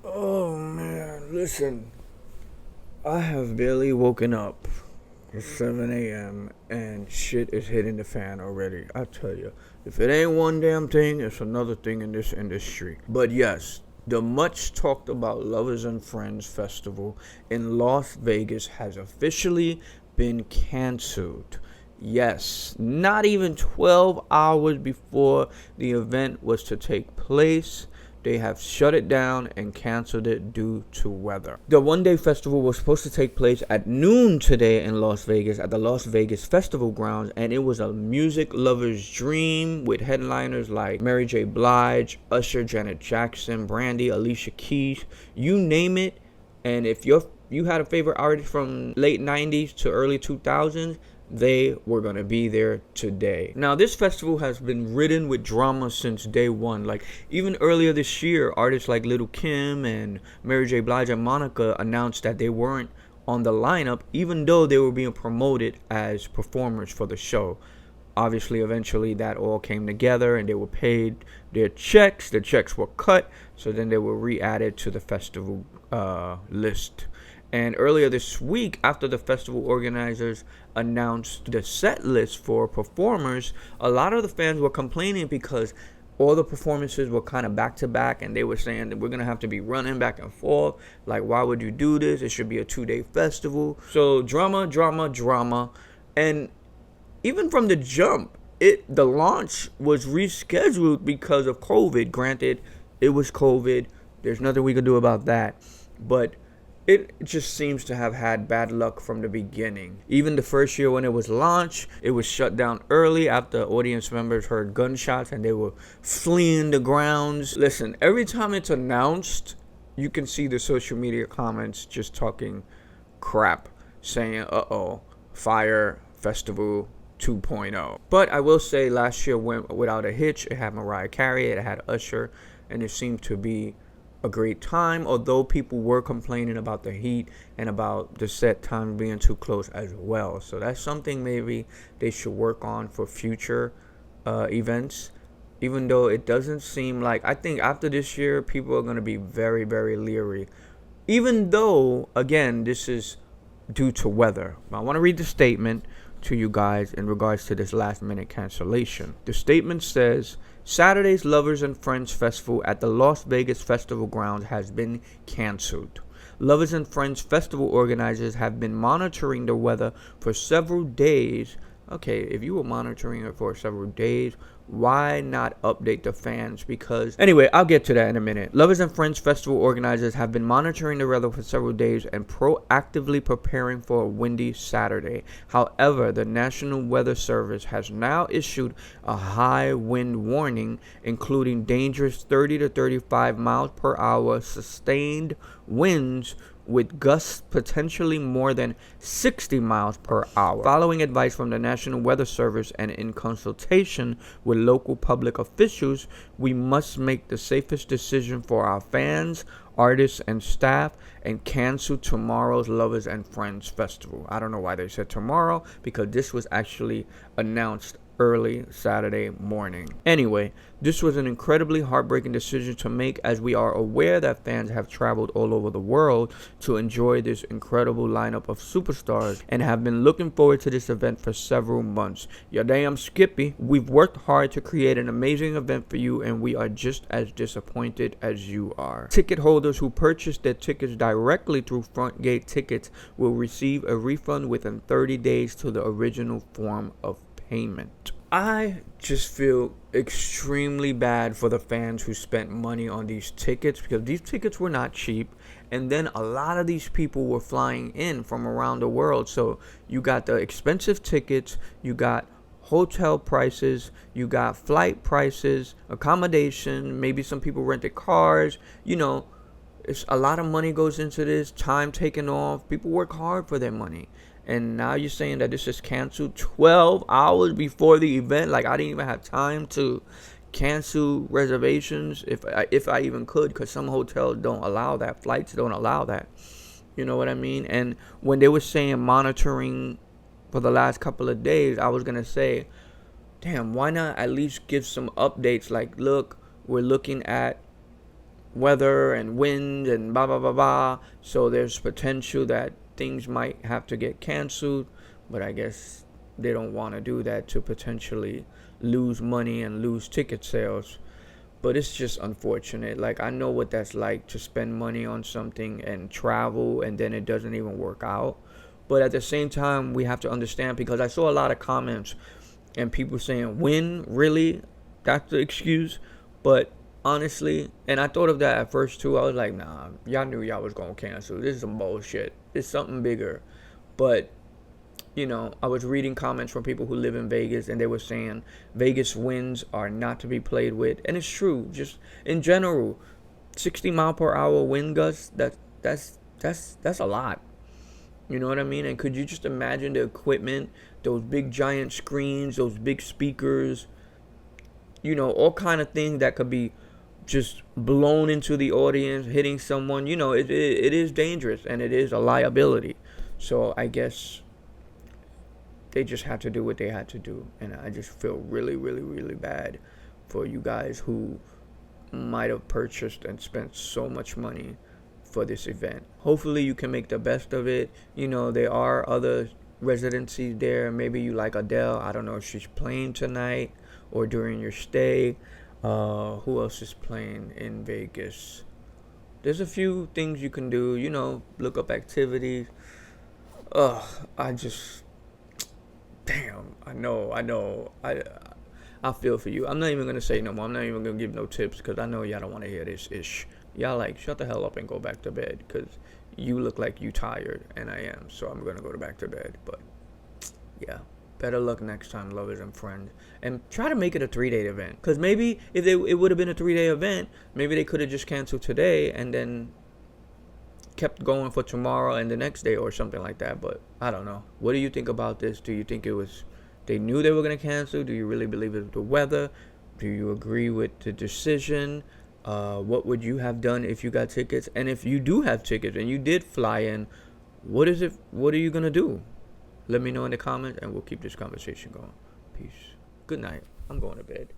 Oh man, listen, I have barely woken up. It's 7 a.m. and shit is hitting the fan already. I tell you, if it ain't one damn thing, it's another thing in this industry. But yes, the much talked about Lovers and Friends Festival in Las Vegas has officially been canceled. Yes, not even 12 hours before the event was to take place, they have shut it down and canceled it due to weather. The one day festival was supposed to take place at noon today in Las Vegas at the Las Vegas Festival Grounds, and it was a music lover's dream with headliners like Mary J. Blige, Usher, Janet Jackson, Brandy, Alicia Keys, you name it. And if you had a favorite artist from late 90s to early 2000s, they were going to be there today. Now, this festival has been ridden with drama since day one. Like, even earlier this year, artists like Little Kim and Mary J. Blige and Monica announced that they weren't on the lineup, even though they were being promoted as performers for the show. Obviously, eventually, that all came together and they were paid their checks. The checks were cut, so then they were re added to the festival list. And earlier this week, after the festival organizers announced the set list for performers, a lot of the fans were complaining because all the performances were kind of back to back, and they were saying that we're going to have to be running back and forth. Like, why would you do this? It should be a 2 day festival. So, drama, drama, drama. And even from the jump, the launch was rescheduled because of COVID. Granted, it was COVID. There's nothing we could do about that. But it just seems to have had bad luck from the beginning. Even the first year when it was launched, it was shut down early after audience members heard gunshots and they were fleeing the grounds. Listen, every time it's announced, you can see the social media comments just talking crap, saying, uh-oh, fire festival 2.0. But I will say last year went without a hitch. It had Mariah Carey, it had Usher, and it seemed to be a great time, although people were complaining about the heat and about the set time being too close as well. So that's something maybe they should work on for future events, even though it doesn't seem like, I think after this year people are going to be very, very leery, even though, again, this is due to weather. I want to read the statement to you guys in regards to this last minute cancellation. The statement says, Saturday's Lovers and Friends Festival at the Las Vegas Festival Grounds has been canceled. Lovers and Friends Festival organizers have been monitoring the weather for several days. Okay, if you were monitoring it for several days, why not update the fans? Because anyway, I'll get to that in a minute. Lovers and Friends Festival organizers have been monitoring the weather for several days and proactively preparing for a windy Saturday. However, the National Weather Service has now issued a high wind warning, including dangerous 30 to 35 miles per hour sustained winds with gusts potentially more than 60 miles per hour. Following advice from the National Weather Service and in consultation with local public officials, we must make the safest decision for our fans, artists, and staff and cancel tomorrow's Lovers and Friends Festival. I don't know why they said tomorrow, because this was actually announced early Saturday morning. Anyway, this was an incredibly heartbreaking decision to make, as we are aware that fans have traveled all over the world to enjoy this incredible lineup of superstars and have been looking forward to this event for several months. Your damn Skippy, we've worked hard to create an amazing event for you, and we are just as disappointed as you are. Ticket holders who purchased their tickets directly through Front Gate Tickets will receive a refund within 30 days to the original form of payment. I just feel extremely bad for the fans who spent money on these tickets, because these tickets were not cheap, and then a lot of these people were flying in from around the world. So you got the expensive tickets, you got hotel prices, you got flight prices, accommodation, maybe some people rented cars, it's a lot of money goes into this, time taken off. People work hard for their money. And now you're saying that this is canceled 12 hours before the event. Like, I didn't even have time to cancel reservations if I even could, because some hotels don't allow that. Flights don't allow that. You know what I mean? And when they were saying monitoring for the last couple of days, I was going to say, damn, why not at least give some updates? Like, look, we're looking at weather and wind and blah blah blah blah. So there's potential that things might have to get canceled, but I guess they don't want to do that to potentially lose money and lose ticket sales. But it's just unfortunate. Like, I know what that's like to spend money on something and travel and then it doesn't even work out. But at the same time, we have to understand, because I saw a lot of comments and people saying, "When? Really? That's the excuse?" But honestly, and I thought of that at first too. I was like, nah, y'all knew y'all was gonna cancel. This is some bullshit. It's something bigger. But I was reading comments from people who live in Vegas, and they were saying Vegas winds are not to be played with, and it's true. Just in general, 60-mile-per-hour wind gusts. That's a lot. You know what I mean? And could you just imagine the equipment, those big giant screens, those big speakers, all kind of things that could be just blown into the audience, hitting someone. It is dangerous and it is a liability. So I guess they just had to do what they had to do. And I just feel really, really, really bad for you guys who might have purchased and spent so much money for this event. Hopefully you can make the best of it. There are other residencies there. Maybe you like Adele. I don't know if she's playing tonight or during your stay. Who else is playing in Vegas? There's a few things you can do. Look up activities. I just, damn. I know. I feel for you. I'm not even gonna say no more. I'm not even gonna give no tips because I know y'all don't want to hear this ish. Y'all like, shut the hell up and go back to bed, because you look like you tired and I am. So I'm gonna go back to bed. But yeah. Better luck next time, lovers and friends. And try to make it a 3-day event. Because maybe if it would have been a 3-day event, maybe they could have just canceled today and then kept going for tomorrow and the next day or something like that. But I don't know. What do you think about this? Do you think they knew they were going to cancel? Do you really believe it was the weather? Do you agree with the decision? What would you have done if you got tickets? And if you do have tickets and you did fly in, what are you going to do? Let me know in the comments, and we'll keep this conversation going. Peace. Good night. I'm going to bed.